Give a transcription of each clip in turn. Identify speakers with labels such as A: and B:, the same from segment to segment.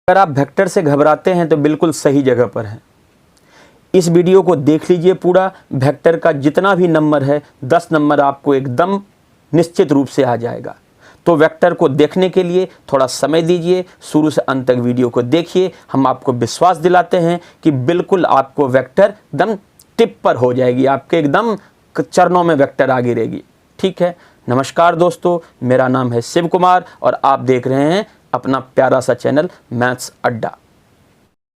A: अगर आप वेक्टर से घबराते हैं तो बिल्कुल सही जगह पर हैं। इस वीडियो को देख लीजिए पूरा। वेक्टर का जितना भी नंबर है 10 नंबर आपको एकदम निश्चित रूप से आ जाएगा। तो वेक्टर को देखने के लिए थोड़ा समय दीजिए, शुरू से अंत तक वीडियो को देखिए। हम आपको विश्वास दिलाते हैं कि बिल्कुल आपको वेक्टर एकदम टिप पर हो जाएगी, आपके एकदम चरणों में वेक्टर आ गिरेगी। ठीक है। नमस्कार दोस्तों, मेरा नाम है शिव कुमार और आप देख रहे हैं अपना प्यारा सा चैनल मैथ्स अड्डा।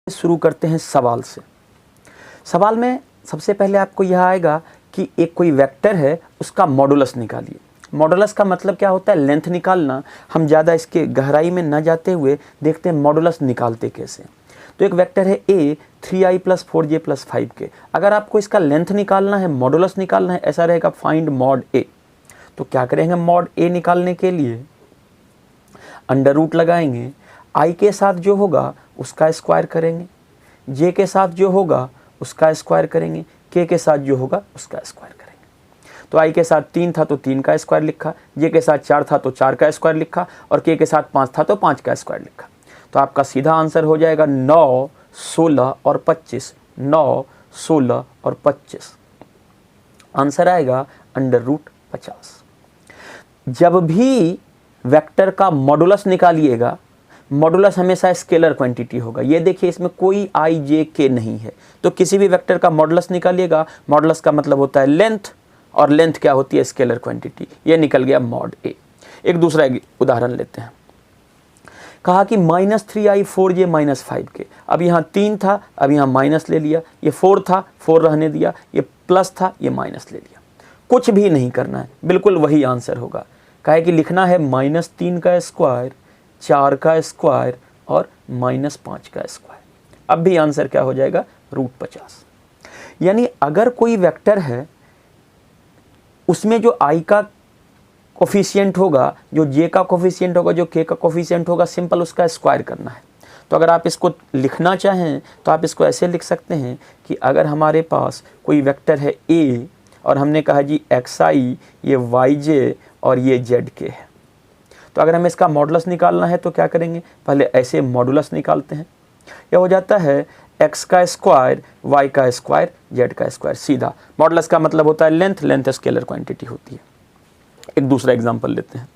A: शुरू करते हैं सवाल से। सवाल में सबसे पहले आपको यह आएगा कि एक कोई वेक्टर है, उसका मॉडुलस निकालिए। मॉडुलस का मतलब क्या होता है? लेंथ निकालना। हम ज़्यादा इसके गहराई में न जाते हुए देखते हैं मॉडुलस निकालते कैसे। तो एक वेक्टर है a 3i + 4j + 5k। अगर आपको इसका लेंथ निकालना है, मॉडुलस निकालना है, ऐसा रहेगा फाइंड मॉड a। तो क्या करेंगे? मॉड a निकालने के लिए अंडर रूट लगाएंगे। i के साथ जो होगा उसका स्क्वायर करेंगे, j के साथ जो होगा उसका स्क्वायर करेंगे, k के साथ जो होगा उसका स्क्वायर करेंगे। तो i के साथ 3 था तो 3 का स्क्वायर लिखा, j के साथ 4 था तो 4 का स्क्वायर लिखा और k के साथ 5 था तो 5 का स्क्वायर लिखा। तो आपका सीधा आंसर हो जाएगा 9, 16 और 25। 9, 16 और 25 आंसर आएगा √50। जब भी वेक्टर का मॉडुलस निकालिएगा, मॉडुलस हमेशा स्केलर क्वांटिटी होगा। ये देखिए, इसमें कोई i j k नहीं है। तो किसी भी वेक्टर का मॉडुलस निकालिएगा, मॉडुलस का मतलब होता है लेंथ, और लेंथ क्या होती है? Scalar quantity. ये निकल गया मॉड a। एक दूसरा उदाहरण लेते हैं। कहा कि -3i 4j - 5k। अब यहाँ 3 था, अब यहाँ माइनस ले लिया। ये 4 था, 4 रहने दिया। ये प्लस था, ये माइनस ले लिया। कुछ भी नहीं करना है, बिल्कुल वही आंसर होगा। कहे कि लिखना है -3 का स्क्वायर, 4 का स्क्वायर और -5 का स्क्वायर। अब भी आंसर क्या हो जाएगा? √50। यानी अगर कोई वेक्टर है, उसमें जो i का कोफिशिएंट होगा, जो j का कोफिशिएंट होगा, जो k का कोफिशिएंट होगा, सिंपल उसका स्क्वायर करना है। तो अगर आप इसको लिखना चाहें तो आप इसको ऐसे लिख सकते हैं कि अगर हमारे पास कोई वेक्टर है a और हमने कहा जी xi, ये yj और ये zk है, तो अगर हमें इसका मॉडुलस निकालना है तो क्या करेंगे? पहले ऐसे मॉडुलस निकालते हैं। यह हो जाता है x का स्क्वायर, y का स्क्वायर, z का स्क्वायर। सीधा मॉडुलस का मतलब होता है लेंथ, लेंथ स्केलर क्वांटिटी होती है। एक दूसरा एग्जांपल लेते हैं।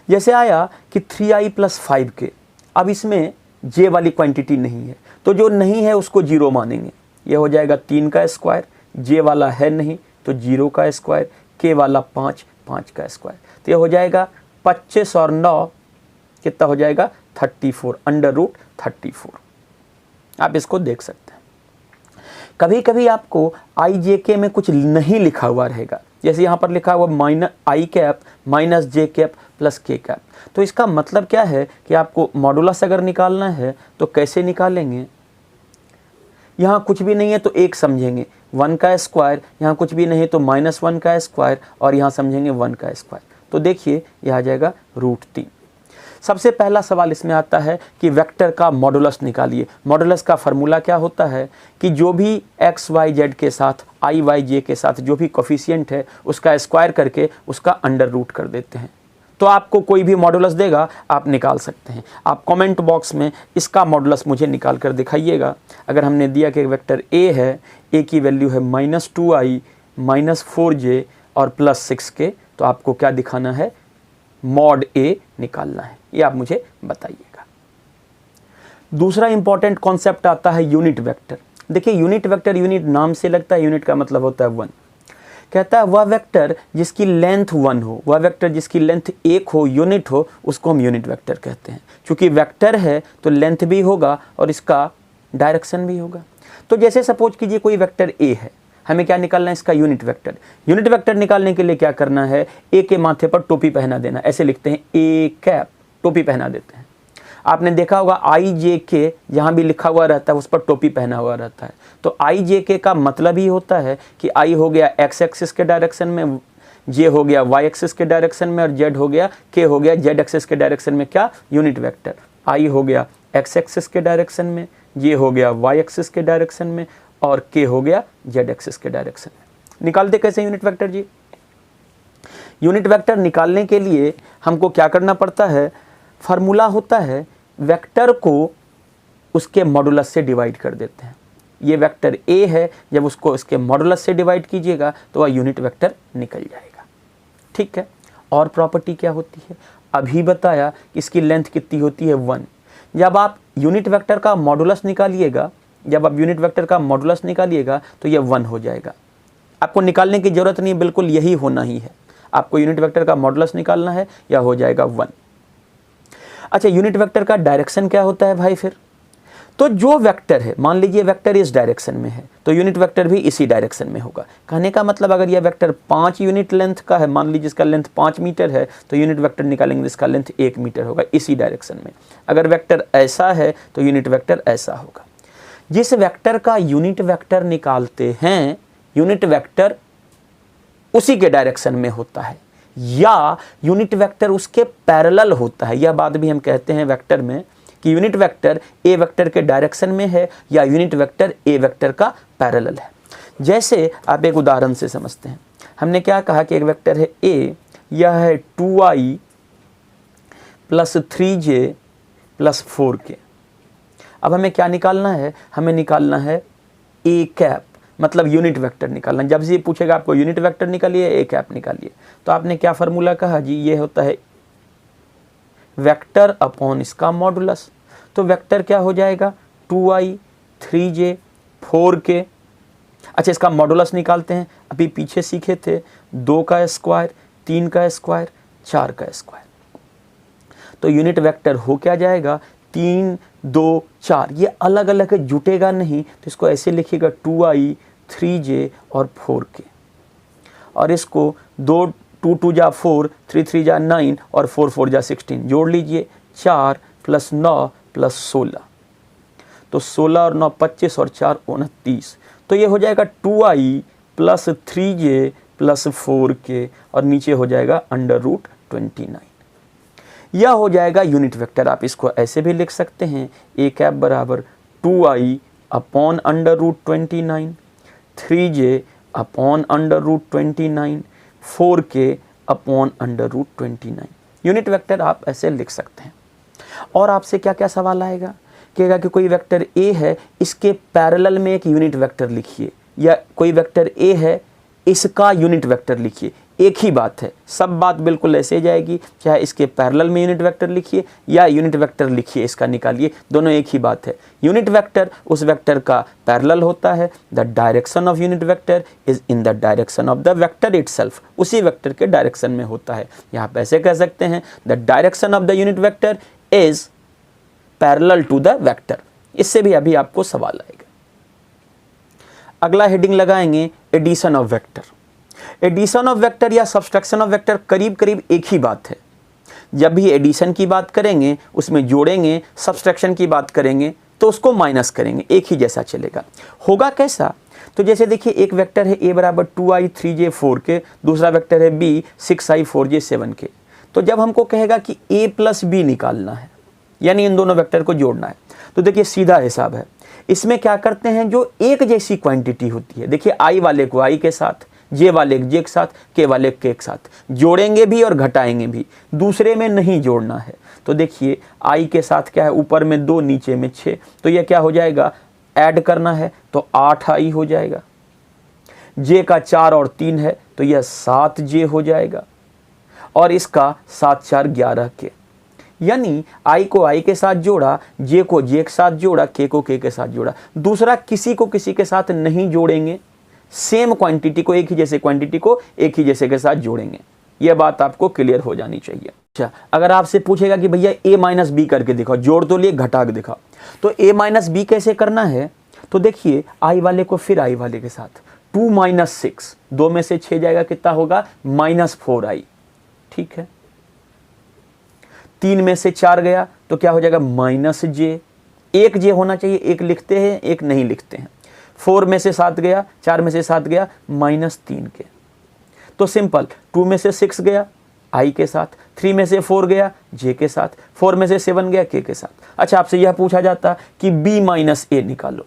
A: जैसे आया कि 3i + 5k। अब इसमें j वाली क्वांटिटी नहीं है, तो जो नहीं है उसको 0 मानेंगे। यह हो जाएगा 3 का स्क्वायर, j वाला है नहीं तो 0 का स्क्वायर, k वाला 5, 5 का स्क्वायर। तो यह हो जाएगा 25 और 9 कितना हो जाएगा? 34, √34। आप इसको देख सकते हैं। कभी कभी आपको i j k में कुछ नहीं लिखा हुआ रहेगा, जैसे यहाँ पर लिखा हुआ -i cap -j cap + k cap. तो इसका मतलब क्या है कि आपको मॉडुलस अगर निकालना है तो कैसे निकालेंगे? यहाँ कुछ भी नहीं है तो 1 समझेंगे, 1 का स्क्वायर। यहाँ कुछ भी नहीं है तो -1 का स्क्वायर और यहाँ समझेंगे 1 का स्क्वायर। तो देखिए यह आ जाएगा √3। सबसे पहला सवाल इसमें आता है कि वेक्टर का मॉडुलस निकालिए। मॉडुलस का फार्मूला क्या होता है कि जो भी x y z के साथ, i y j के साथ जो भी कोफिशिएंट है उसका स्क्वायर करके उसका अंडर रूट कर देते हैं। तो आपको कोई भी मॉडुलस देगा, आप निकाल सकते हैं। आप कमेंट बॉक्स में इसका मॉडुलस मुझे निकाल कर दिखाइएगा। अगर हमने दिया कि वेक्टर a है, a की वैल्यू है -2i -4j और +6k, तो आपको क्या दिखाना है? मॉड a निकालना है। ये आप मुझे बताइएगा। दूसरा इंपॉर्टेंट कॉन्सेप्ट आता है यूनिट वेक्टर। देखिए यूनिट वेक्टर, यूनिट नाम से लगता है, यूनिट का मतलब होता है 1। कहता है वह वेक्टर जिसकी लेंथ 1 हो, वह वेक्टर जिसकी लेंथ 1 हो, यूनिट हो, उसको हम यूनिट वेक्टर कहते हैं। क्योंकि वेक्टर है तो लेंथ भी होगा और इसका डायरेक्शन भी होगा। तो जैसे सपोज कीजिए कोई वेक्टर a है, हमें क्या निकालना है? इसका यूनिट वेक्टर। यूनिट वेक्टर निकालने के लिए क्या करना है? a के माथे पर टोपी पहना देना। ऐसे लिखते हैं a कैप, टोपी पहना देते हैं। आपने देखा होगा i j k जहाँ भी लिखा हुआ रहता है उस पर टोपी पहना हुआ रहता है। तो i j k का मतलब ही होता है कि i हो गया x एक्सिस के डायरेक्शन में, j हो गया y एक्सिस के डायरेक्शन में और z हो गया, k हो गया z एक्सिस के डायरेक्शन में। क्या? Unit vector. i हो गया x एक्सिस के डायरेक्शन में, j हो गया y एक्सिस के डायरेक्शन में और k हो गया z एक्सिस के डायरेक्शन में। निकालते कैसे यूनिट वेक्टर जी? यूनिट वेक्टर निकालने के लिए हमको क्या करना पड़ता है? फार्मूला होता है वेक्टर को उसके मॉडुलस से डिवाइड कर देते हैं। ये वेक्टर ए है, जब उसको इसके मॉडुलस से डिवाइड कीजिएगा तो वह यूनिट वेक्टर निकल जाएगा। ठीक है, और प्रॉपर्टी क्या होती है, अभी बताया कि इसकी लेंथ कितनी होती है 1। जब आप यूनिट वेक्टर का मॉडुलस निकालिएगा, तो यह 1 हो जाएगा। आपको निकालने की जरूरत नहीं, बिल्कुल यही होना ही है। आपको यूनिट वेक्टर का मॉडुलस निकालना है, यह हो जाएगा 1। अच्छा, यूनिट वेक्टर का डायरेक्शन क्या होता है भाई फिर? तो जो वेक्टर है, मान लीजिए वेक्टर इस डायरेक्शन में है, तो यूनिट वेक्टर भी इसी डायरेक्शन में होगा। कहने का मतलब अगर यह वेक्टर 5 यूनिट लेंथ का है, मान लीजिए इसका लेंथ 5 मीटर है, तो यूनिट वेक्टर निकालेंगे इसका लेंथ 1 मीटर होगा, इसी डायरेक्शन में। अगर वेक्टर ऐसा है तो यूनिट वेक्टर ऐसा होगा। जिस वेक्टर का यूनिट वेक्टर निकालते हैं, यूनिट वेक्टर उसी के डायरेक्शन में होता है, या यूनिट वेक्टर उसके पैरेलल होता है। यह बात भी हम कहते हैं वेक्टर में कि यूनिट वेक्टर ए वेक्टर के डायरेक्शन में है या यूनिट वेक्टर ए वेक्टर का पैरेलल है। जैसे आप एक उदाहरण से समझते हैं। हमने क्या कहा कि एक वेक्टर है ए, यह है 2i + 3j + 4k। अब हमें क्या निकालना है? हमें निकालना है ए कैप, मतलब यूनिट वेक्टर निकालना। जब से पूछेगा आपको यूनिट वेक्टर निकालिए, ए कैप निकालिए, तो आपने क्या फार्मूला कहा जी? ये होता है वेक्टर अपॉन इसका मॉडुलस। तो वेक्टर क्या हो जाएगा? 2i 3j 4k। अच्छा, इसका मॉडुलस निकालते हैं। अभी पीछे सीखे थे 2 का स्क्वायर, 3 का स्क्वायर, 4 का स्क्वायर। तो यूनिट वेक्टर हो क्या जाएगा? 3 2 4। ये अलग अलग जुटेगा नहीं, तो इसको ऐसे लिखिएगा 2i 3j और 4k। और इसको 2 2 जा 4, 3 3 जा 9 और 4 4 जा 16 जोड़ लीजिए। 4 + 9 + 16, तो 16 और 9 25 और 4 29। तो ये हो जाएगा 2i + 3j + 4k और नीचे हो जाएगा √29। यह हो जाएगा यूनिट वेक्टर। आप इसको ऐसे भी लिख सकते हैं, ए कैप बराबर 2i upon √29, 3j upon √29, 4k upon √29। Unit vector आप ऐसे लिख सकते हैं। और आपसे क्या क्या सवाल आएगा? कहेगा कि कोई वेक्टर ए है, इसके पैरेलल में एक यूनिट वेक्टर लिखिए, या कोई वेक्टर ए है, इसका यूनिट वेक्टर लिखिए। एक ही बात है, सब बात बिल्कुल ऐसे जाएगी, चाहे इसके पैरेलल में यूनिट वेक्टर लिखिए या यूनिट वेक्टर लिखिए इसका निकालिए, दोनों एक ही बात है। यूनिट वेक्टर उस वेक्टर का पैरेलल होता है। The direction of unit vector is in the direction of the vector itself, उसी वेक्टर के डायरेक्शन में होता है। यहाँ पे ऐसे कह सकते हैं, the direction of the unit vector is parallel to the vector. इससे भी अभी आपको सवाल आएगा। अगला हेडिंग लगाएंगे addition of vector. Addition of vector या सब्सट्रैक्शन ऑफ वेक्टर करीब करीब एक ही बात है। जब भी एडिशन की बात करेंगे उसमें जोड़ेंगे, सब्सट्रैक्शन की बात करेंगे तो उसको माइनस करेंगे, एक ही जैसा चलेगा। होगा कैसा? तो जैसे देखिए, एक वेक्टर है a बराबर 2i 3j 4k, दूसरा वेक्टर है b 6i 4j 7k। तो जब हमको कहेगा कि a + b निकालना है, यानी इन दोनों वेक्टर को जोड़ना है, तो देखिए सीधा हिसाब है। इसमें क्या करते हैं, जो एक जैसी क्वांटिटी होती है, देखिए i वाले को i के साथ, j वाले j के साथ, k वाले k के साथ जोड़ेंगे भी और घटाएंगे भी, दूसरे में नहीं जोड़ना है। तो देखिए i के साथ क्या है, ऊपर में 2 नीचे में 6, तो यह क्या हो जाएगा, ऐड करना है तो 8i हो जाएगा। j का 4 और 3 है तो यह 7j हो जाएगा, और इसका 7 4 11k। यानी i को i के साथ जोड़ा, j को j के साथ जोड़ा, k को k के साथ जोड़ा, दूसरा किसी को किसी के साथ नहीं जोड़ेंगे, सेम क्वांटिटी को, एक ही जैसे क्वांटिटी को एक ही जैसे के साथ जोड़ेंगे। यह बात आपको क्लियर हो जानी चाहिए। अच्छा, अगर आपसे पूछेगा कि भैया a - b करके दिखाओ, जोड़ तो लिए घटा के दिखाओ, तो a - b कैसे करना है? तो देखिए i वाले को फिर i वाले के साथ, 2 - 6, 2 में से 6 जाएगा, कितना होगा, -4i। ठीक है, 3 में से 4 गया तो क्या हो जाएगा, -j। एक j होना चाहिए, एक लिखते हैं एक नहीं लिखते हैं। 4 में से 7 गया, 4 में से 7 गया, -3k। तो सिंपल, 2 में से 6 गया i के साथ, 3 में से 4 गया j के साथ, 4 में से 7 गया k के साथ। अच्छा, आपसे यह पूछा जाता कि b - a निकालो,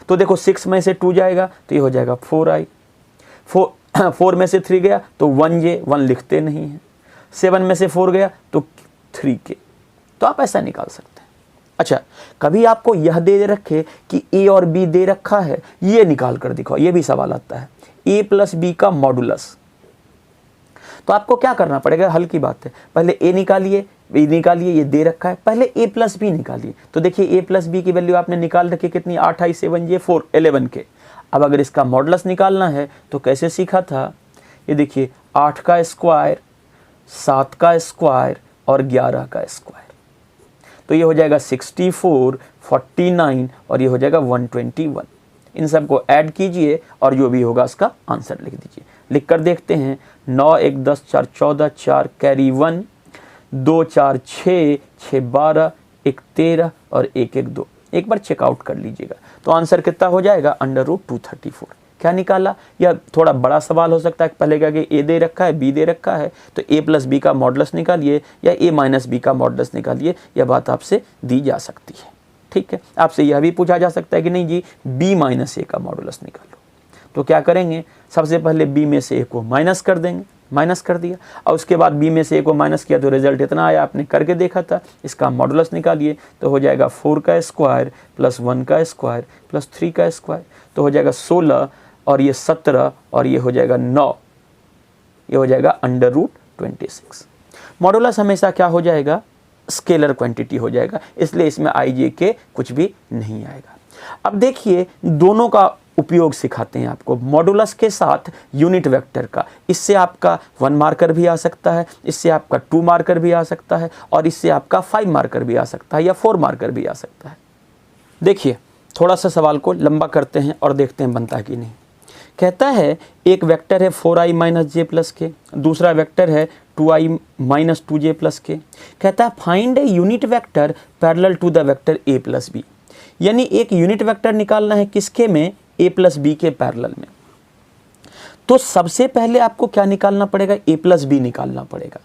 A: तो देखो 6 में से 2 जाएगा तो ये हो जाएगा 4i। 4 में से 3 गया तो 1j, 1 लिखते नहीं है। 7 में से 4 गया तो 3k। तो आप ऐसा निकाल सकते हैं। अच्छा, कभी आपको यह दे रखे कि ए और बी दे रखा है, ये निकाल कर दिखाओ, ये भी सवाल आता है, ए प्लस बी का मॉडुलस। तो आपको क्या करना पड़ेगा, हल की बात है, पहले ए निकालिए, बी निकालिए, ये दे रखा है, पहले ए प्लस बी निकालिए। तो देखिए ए प्लस बी की वैल्यू आपने निकाल रखी कितनी, 8 आई 7 जे 4 11 के। अब अगर इसका मॉडुलस निकालना है तो कैसे सीखा था, ये देखिए 8 का स्क्वायर, 7 का स्क्वायर और 11 का स्क्वायर, तो ये हो जाएगा 64, 49 और ये हो जाएगा 121। इन सब को ऐड कीजिए और जो भी होगा उसका आंसर लिख दीजिए। लिख कर देखते हैं, 9 1 10 4 14, 4 कैरी 1, 2 4 6, 6 12, 1 13 और 1 1 2। एक बार चेकआउट कर लीजिएगा तो आंसर कितना हो जाएगा, √234। क्या निकाला, यह थोड़ा बड़ा सवाल हो सकता है, पहले क्या कि ए दे रखा है, बी दे रखा है, तो ए प्लस बी का मॉडुलस निकालिए या ए माइनस बी का मॉडुलस निकालिए, यह बात आपसे दी जा सकती है। ठीक है, आपसे यह भी पूछा जा सकता है कि नहीं जी बी माइनस ए का मॉडुलस निकालो, तो क्या करेंगे, सबसे पहले बी में से ए को माइनस कर देंगे, माइनस कर दिया, और उसके बाद बी में से ए को माइनस किया तो रिजल्ट इतना आया, आपने करके देखा था। इसका मॉडुलस निकालिए तो हो जाएगा 4 का स्क्वायर प्लस 1 का स्क्वायर प्लस 3 का स्क्वायर, तो हो जाएगा 16 और ये 17 और ये हो जाएगा 9, ये हो जाएगा √26। मॉडुलस हमेशा क्या हो जाएगा, स्केलर क्वांटिटी हो जाएगा, इसलिए इसमें आई जे के कुछ भी नहीं आएगा। अब देखिए दोनों का उपयोग सिखाते हैं आपको, मॉडुलस के साथ यूनिट वेक्टर का। इससे आपका 1 मार्कर भी आ सकता है, इससे आपका 2 मार्कर भी आ सकता है और इससे आपका 5 मार्कर भी आ सकता है या 4 मार्कर भी आ सकता है। देखिए थोड़ा सा सवाल को लंबा करते हैं और देखते हैं बनता है कि नहीं। कहता है एक वेक्टर है 4i माइनस जे प्लस के, दूसरा वेक्टर है 2i माइनस 2j प्लस के। कहता है find a unit vector parallel to the vector a plus B, यानी एक यूनिट वेक्टर निकालना है किसके में, a प्लस बी के पैरेलल में। तो सबसे पहले आपको क्या निकालना पड़ेगा, a प्लस बी निकालना पड़ेगा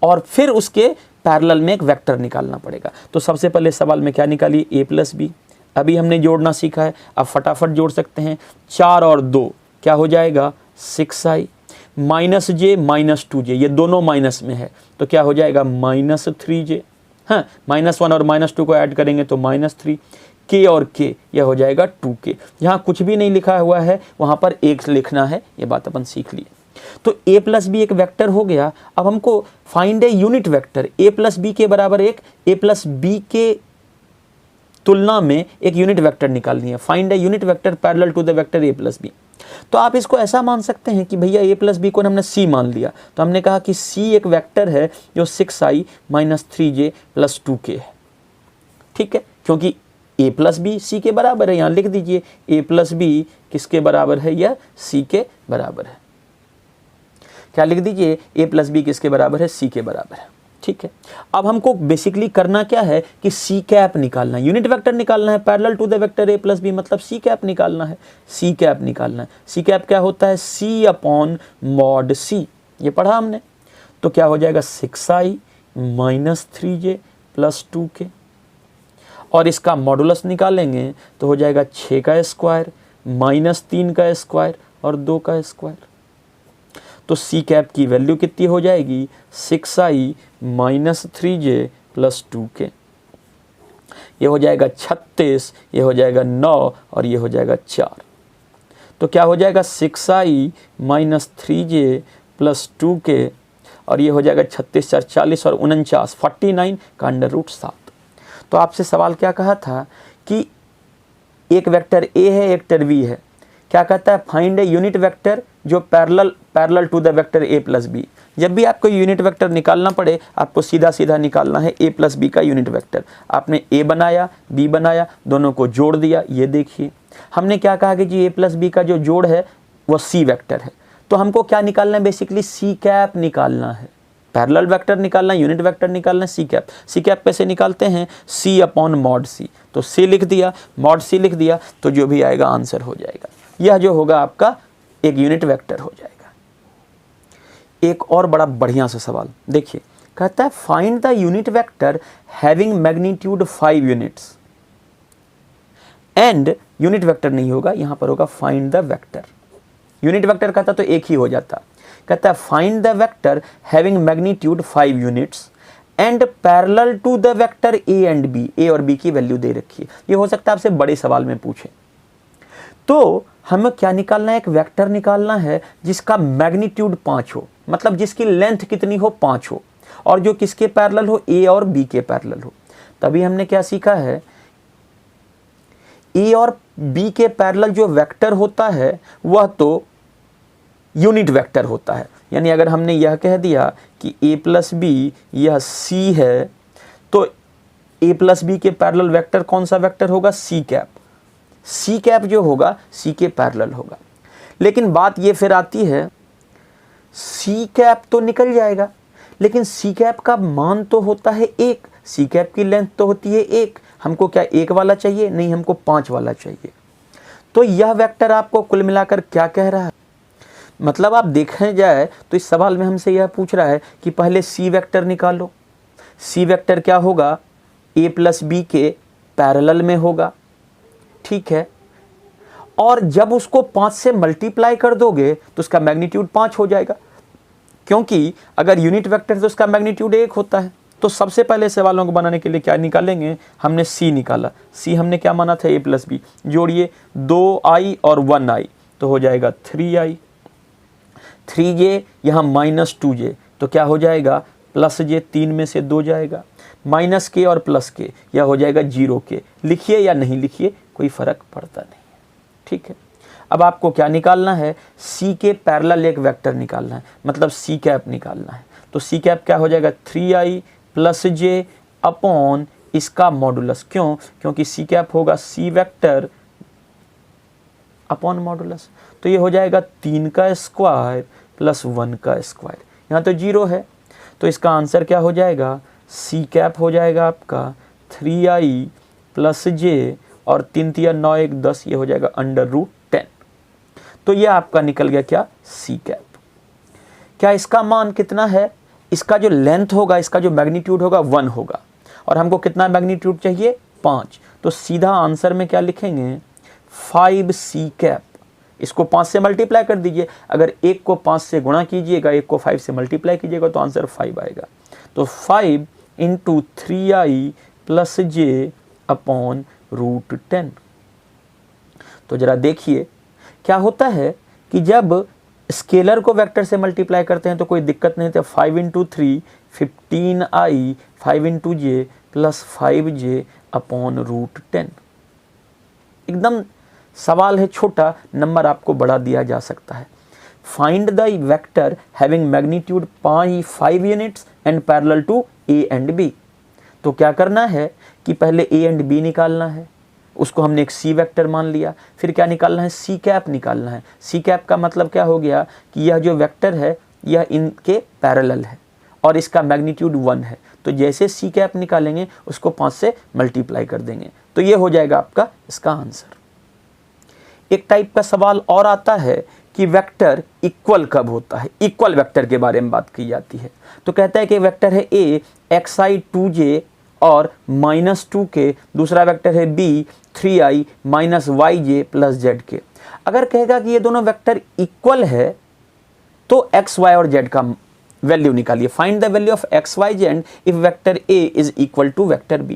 A: और फिर उसके पैरेलल में एक वेक्टर निकालना पड़ेगा। तो सबसे पहले सवाल में क्या निकालिए, a प्लस बी, अभी हमने जोड़ना सीखा है, अब फटाफट जोड़ सकते हैं। 4 और 2 क्या हो जाएगा, 6i माइनस जे माइनस 2j, ये दोनों माइनस में है तो क्या हो जाएगा -3j। हाँ, -1 और -2 को ऐड करेंगे तो -3, k और k यह हो जाएगा 2k। यहाँ कुछ भी नहीं लिखा हुआ है, वहाँ पर एक लिखना है, ये बात अपन सीख लिए। तो a प्लस बी एक वेक्टर हो गया। अब हमको find a unit vector, a plus B के बराबर एक a प्लस बी के तुलना में एक यूनिट वेक्टर निकालनी है। Find a unit vector parallel to the vector a plus B. तो आप इसको ऐसा मान सकते हैं कि भैया a प्लस बी को हमने c मान लिया, तो हमने कहा कि c एक वेक्टर है जो 6i minus 3j plus 2k है। ठीक है, क्योंकि a प्लस बी सी के बराबर है, यहाँ लिख दीजिए a प्लस बी किसके बराबर है, यह c के बराबर है। क्या लिख दीजिए, a प्लस बी किसके बराबर है, c के बराबर है। ठीक है, अब हमको बेसिकली करना क्या है कि सी कैप निकालना है, यूनिट वेक्टर निकालना है parallel to the vector a plus B, मतलब सी कैप निकालना है, सी कैप निकालना है। सी कैप क्या होता है, c अपॉन मॉड c, ये पढ़ा हमने। तो क्या हो जाएगा 6i minus 3j plus 2k, और इसका मॉडुलस निकालेंगे तो हो जाएगा 6 का स्क्वायर माइनस 3 का स्क्वायर और 2 का स्क्वायर। तो सी कैप की वैल्यू कितनी हो जाएगी, 6i minus 3j plus 2k, ये हो जाएगा 36, ये हो जाएगा 9 और ये हो जाएगा 4। तो क्या हो जाएगा 6i minus 3j plus 2k और ये हो जाएगा 36 4 40 और 49 49 का √7। तो आपसे सवाल क्या कहा था कि एक वेक्टर a है एक वेक्टर b है, क्या कहता है फाइंड ए यूनिट वेक्टर जो parallel to the vector a plus B. जब भी आपको यूनिट वेक्टर निकालना पड़े आपको सीधा सीधा निकालना है a प्लस बी का यूनिट वेक्टर। आपने a बनाया b बनाया, दोनों को जोड़ दिया। ये देखिए हमने क्या कहा कि जी a प्लस बी का जो जोड़ है वो c वेक्टर है, तो हमको क्या निकालना है, बेसिकली c कैप निकालना है। पैरेलल वेक्टर निकालना है, यूनिट वेक्टर निकालना है, सी कैप। सी कैप कैसे निकालते हैं, c अपॉन मॉड c। तो c लिख दिया, मॉड c लिख दिया, तो जो भी आएगा आंसर हो जाएगा। यह जो होगा आपका एक यूनिट वेक्टर हो जाएगा। एक और बड़ा बढ़िया सा सवाल देखिए, कहता है find the unit vector having magnitude 5 units and, unit vector नहीं होगा, यहां पर होगा find the vector. Unit vector कहता तो एक ही हो जाता, कहता है find the vector having magnitude 5 units and parallel to the vector A and B, A और बी की वैल्यू दे रखी है। ये हो सकता है आपसे बड़े सवाल में पूछे। तो हमें क्या निकालना है, एक वेक्टर निकालना है जिसका मैग्नीट्यूड 5 हो, मतलब जिसकी लेंथ कितनी हो, 5 हो, और जो किसके पैरेलल हो, ए और बी के पैरेलल हो। तभी हमने क्या सीखा है, ए और बी के पैरेलल जो वेक्टर होता है वह तो यूनिट वेक्टर होता है। यानी अगर हमने यह कह दिया कि a प्लस बी यह c है, तो a प्लस बी के पैरेलल वेक्टर कौन सा वेक्टर होगा, c कैप। c कैप जो होगा c के पैरेलल होगा। लेकिन बात ये फिर आती है, c कैप तो निकल जाएगा, लेकिन c कैप का मान तो होता है 1, c कैप की लेंथ तो होती है 1। हमको क्या 1 वाला चाहिए, नहीं, हमको 5 वाला चाहिए। तो यह वेक्टर आपको कुल मिलाकर क्या कह रहा है, मतलब आप देखने जाए तो इस सवाल में हमसे यह पूछ रहा है कि पहले सी वेक्टर निकालो। सी वेक्टर क्या होगा, ए प्लस बी के पैरेलल में होगा, ठीक है। और जब उसको 5 से मल्टीप्लाई कर दोगे तो उसका मैग्नीट्यूड 5 हो जाएगा, क्योंकि अगर यूनिट वेक्टर तो उसका मैग्नीट्यूड 1 होता है। तो सबसे पहले सवालों को बनाने के लिए क्या निकालेंगे, हमने सी निकाला। सी हमने क्या माना था, ए प्लस बी, जोड़िए 2i और 1i तो हो जाएगा 3i, 3j यहाँ -2j तो क्या हो जाएगा, प्लस j, 3 में से 2 जाएगा, माइनस के और प्लस के, यह हो जाएगा 0 के। लिखिए या नहीं लिखिए कोई फ़र्क पड़ता नहीं है, ठीक है। अब आपको क्या निकालना है, c के पैरेलल एक वेक्टर निकालना है, मतलब c कैप निकालना है। तो c कैप क्या हो जाएगा, 3i प्लस j अपॉन इसका मॉडुलस। क्यों, क्योंकि c कैप होगा c वेक्टर अपॉन मॉडुलस। तो ये हो जाएगा 3 का स्क्वायर प्लस 1 का स्क्वायर, यहाँ तो 0 है। तो इसका आंसर क्या हो जाएगा, c कैप हो जाएगा आपका 3i प्लस j और 3 तिया 9 1 10, ये हो जाएगा √10। तो ये आपका निकल गया क्या, c कैप। क्या इसका मान कितना है, इसका जो लेंथ होगा, इसका जो मैग्नीट्यूड होगा 1 होगा, और हमको कितना मैग्नीट्यूड चाहिए, 5। तो सीधा आंसर में क्या लिखेंगे, 5c कैप। इसको 5 से मल्टीप्लाई कर दीजिए, अगर 1 को 5 से गुणा कीजिएगा, 1 को 5 से मल्टीप्लाई कीजिएगा तो आंसर 5 आएगा। तो 5 × 3i प्लस j अपॉन √10। तो जरा देखिए क्या होता है कि जब स्केलर को वेक्टर से मल्टीप्लाई करते हैं तो कोई दिक्कत नहीं, तो 5 × 3 15i 5 × j plus 5j upon √10। एकदम सवाल है छोटा, नंबर आपको बढ़ा दिया जा सकता है। Find the vector having magnitude 5 units and parallel to A and B. तो क्या करना है कि पहले ए एंड बी निकालना है, उसको हमने एक सी वेक्टर मान लिया। फिर क्या निकालना है, सी कैप निकालना है। सी कैप का मतलब क्या हो गया कि यह जो वेक्टर है यह इनके पैरेलल है और इसका मैग्नीट्यूड 1 है। तो जैसे सी कैप निकालेंगे उसको 5 से मल्टीप्लाई कर देंगे, तो ये हो जाएगा आपका इसका आंसर। एक टाइप का सवाल और आता है कि वेक्टर इक्वल कब होता है, इक्वल वेक्टर के बारे में बात की जाती है। तो कहता है कि वेक्टर है a xi 2j और -2 के, दूसरा वेक्टर है b 3i -yj plus z के। अगर कहेगा कि ये दोनों वेक्टर इक्वल है तो x y और z का वैल्यू निकालिए। Find the value of x y z if vector a is equal to vector b।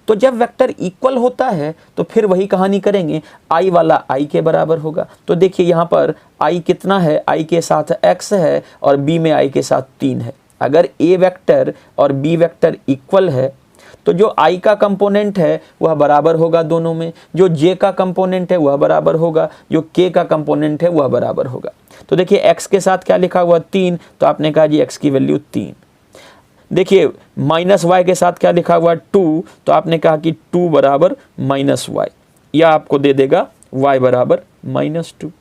A: तो जब वेक्टर इक्वल होता है तो फिर वही कहानी करेंगे, i वाला i के बराबर होगा। तो देखिए यहाँ पर i कितना है, i के साथ x है और b में i के साथ 3 है। अगर a वेक्टर और b वेक्टर इक्वल है तो जो i का कंपोनेंट है वह बराबर होगा दोनों में, जो j का कंपोनेंट है वह बराबर होगा, जो k का कंपोनेंट है वह बराबर होगा। तो देखिए x के साथ क्या लिखा हुआ 3, तो आपने कहा जी x की वैल्यू 3। देखिए -y के साथ क्या लिखा हुआ 2, तो आपने कहा कि 2 बराबर -y, या आपको दे देगा y बराबर -2।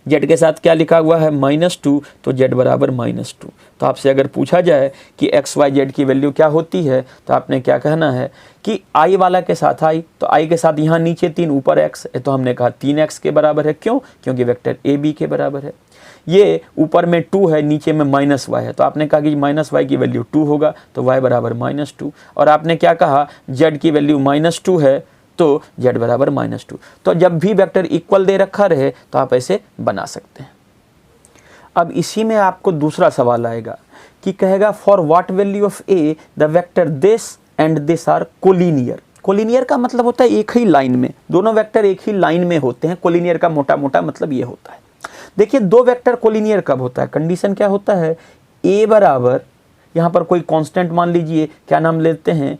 A: z के साथ क्या लिखा हुआ है -2, तो z बराबर -2। तो आपसे अगर पूछा जाए कि x y z की वैल्यू क्या होती है तो आपने क्या कहना है कि i वाला के साथ i, तो i के साथ यहाँ नीचे 3 ऊपर x है, तो हमने कहा 3x के बराबर है। क्यों, क्योंकि वेक्टर a b के बराबर है। ये ऊपर में 2 है, नीचे में -y है, तो आपने कहा कि -y की वैल्यू 2 होगा, तो y बराबर -2। और आपने क्या कहा, z की वैल्यू -2 है तो z बराबर -2। तो जब भी वेक्टर इक्वल दे रखा रहे तो आप ऐसे बना सकते हैं। अब इसी में आपको दूसरा सवाल आएगा कि कहेगा for what value of A the vector this and this are collinear. Collinear का मतलब होता है एक ही लाइन में, दोनों वेक्टर एक ही लाइन में होते हैं। कोलिनियर का मोटा मोटा मतलब ये होता है। देखिए दो वेक्टर कोलिनियर कब होता है, कंडीशन क्या होता है, ए बराबर, यहाँ पर कोई कांस्टेंट मान लीजिए, क्या नाम लेते हैं,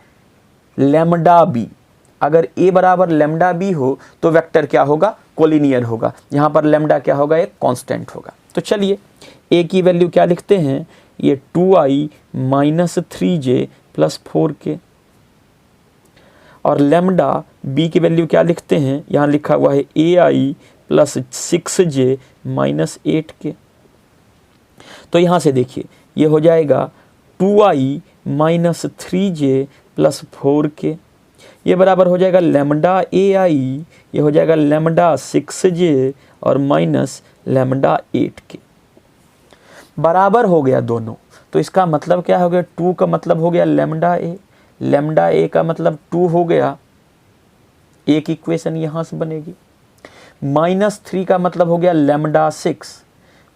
A: लैम्डा बी। अगर ए बराबर लैम्डा बी हो तो वेक्टर क्या होगा, कोलिनियर होगा। यहाँ पर लैम्डा क्या होगा, एक कांस्टेंट होगा। तो चलिए ए की वैल्यू क्या लिखते हैं, ये 2i minus 3j plus 4k, और लैम्डा बी की वैल्यू क्या लिखते हैं, यहाँ लिखा हुआ है ai plus 6j minus 8k। तो यहाँ से देखिए ये हो जाएगा 2i minus 3j plus 4k, ये बराबर हो जाएगा लैम्डा ai, ये हो जाएगा लैम्डा 6j और माइनस लैम्डा 8k, बराबर हो गया दोनों। तो इसका मतलब क्या हो गया, 2 का मतलब हो गया लैम्डा ए, लैम्डा ए का मतलब 2 हो गया, एक इक्वेशन यहाँ से बनेगी। माइनस 3 का मतलब हो गया लैम्डा 6,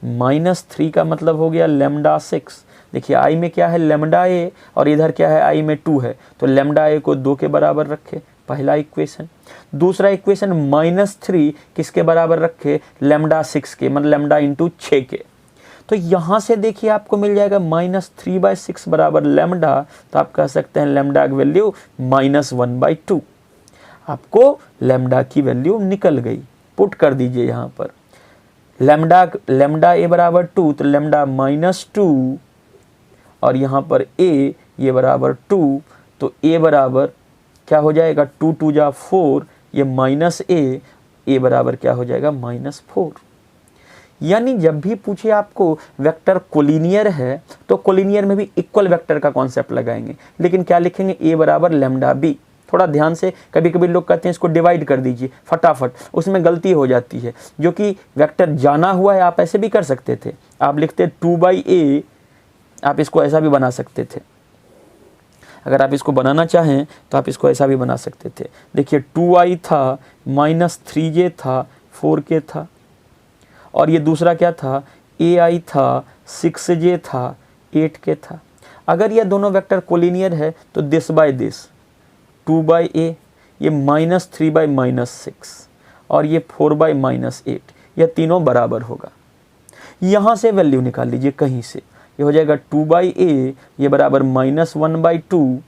A: माइनस 3 का मतलब हो गया लैम्डा 6। देखिए आई में क्या है, लैम्डा ए, और इधर क्या है, आई में 2 है, तो लैम्डा ए को 2 के बराबर रखे, पहला इक्वेशन। दूसरा इक्वेशन माइनस 3 किसके बराबर रखे, लैम्डा 6 के, मतलब लैम्डा इंटू 6 के। तो यहाँ से देखिए आपको मिल जाएगा माइनस 3/6 बराबर लैम्डा, तो आप कह सकते हैं लैम्डा की वैल्यू -1/2। आपको लैम्डा की वैल्यू निकल गई, पुट कर दीजिए यहाँ पर, लैम्डा ए बराबर 2, तो लैम्डा -2, और यहाँ पर ए ये बराबर 2, तो ए बराबर क्या हो जाएगा, 2 2 जा 4, ये माइनस ए बराबर क्या हो जाएगा, -4। यानी जब भी पूछे आपको वेक्टर कोलिनियर है तो कोलिनियर में भी इक्वल वेक्टर का कॉन्सेप्ट लगाएंगे, लेकिन क्या लिखेंगे, ए बराबर लैम्डा बी। थोड़ा ध्यान से, कभी कभी लोग कहते हैं इसको डिवाइड कर दीजिए फटाफट, उसमें गलती हो जाती है, जो कि वेक्टर जाना हुआ है। आप ऐसे भी कर सकते थे, आप लिखते 2/a, आप इसको ऐसा भी बना सकते थे। अगर आप इसको बनाना चाहें तो आप इसको ऐसा भी बना सकते थे। देखिए 2i था, माइनस 3j था, 4k था, और ये दूसरा क्या था, ai था, 6j था, 8k था। अगर ये दोनों वेक्टर कोलिनियर है तो दिस बाय दिस, 2/a, ये -3/-6, और ये 4/-8, यह तीनों बराबर होगा। यहाँ से वैल्यू निकाल लीजिए कहीं से, ये हो जाएगा 2/a, ये बराबर -1/2,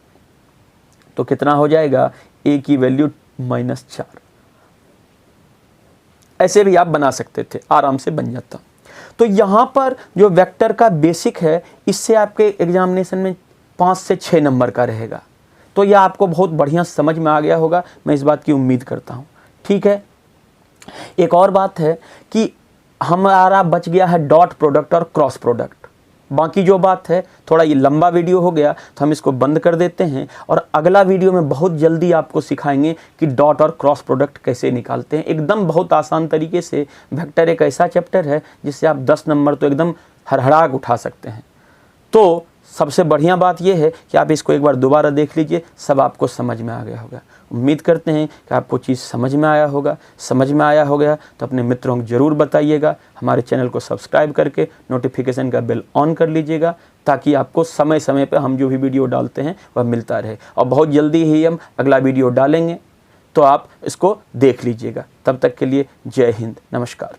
A: तो कितना हो जाएगा, a की वैल्यू -4। ऐसे भी आप बना सकते थे, आराम से बन जाता। तो यहाँ पर जो वेक्टर का बेसिक है, इससे आपके एग्जामिनेशन में 5 से 6 नंबर का रहेगा। तो यह आपको बहुत बढ़िया समझ में आ गया होगा, मैं इस बात की उम्मीद करता हूँ। ठीक है, एक और बात है कि हमारा बच गया है डॉट प्रोडक्ट और क्रॉस प्रोडक्ट। बाकी जो बात है, थोड़ा ये लंबा वीडियो हो गया तो हम इसको बंद कर देते हैं, और अगला वीडियो में बहुत जल्दी आपको सिखाएंगे कि डॉट और क्रॉस प्रोडक्ट कैसे निकालते हैं, एकदम बहुत आसान तरीके से। वेक्टर एक ऐसा चैप्टर है जिससे आप 10 नंबर तो एकदम हड़हड़ा के उठा सकते हैं। तो सबसे बढ़िया बात यह है कि आप इसको एक बार दोबारा देख लीजिए, सब आपको समझ में आ गया होगा। उम्मीद करते हैं कि आपको चीज़ समझ में आया होगा। समझ में आया होगा तो अपने मित्रों को ज़रूर बताइएगा। हमारे चैनल को सब्सक्राइब करके नोटिफिकेशन का बेल ऑन कर लीजिएगा, ताकि आपको समय समय पर हम जो भी वीडियो डालते हैं वह मिलता रहे। और बहुत जल्दी ही हम अगला वीडियो डालेंगे, तो आप इसको देख लीजिएगा। तब तक के लिए जय हिंद, नमस्कार।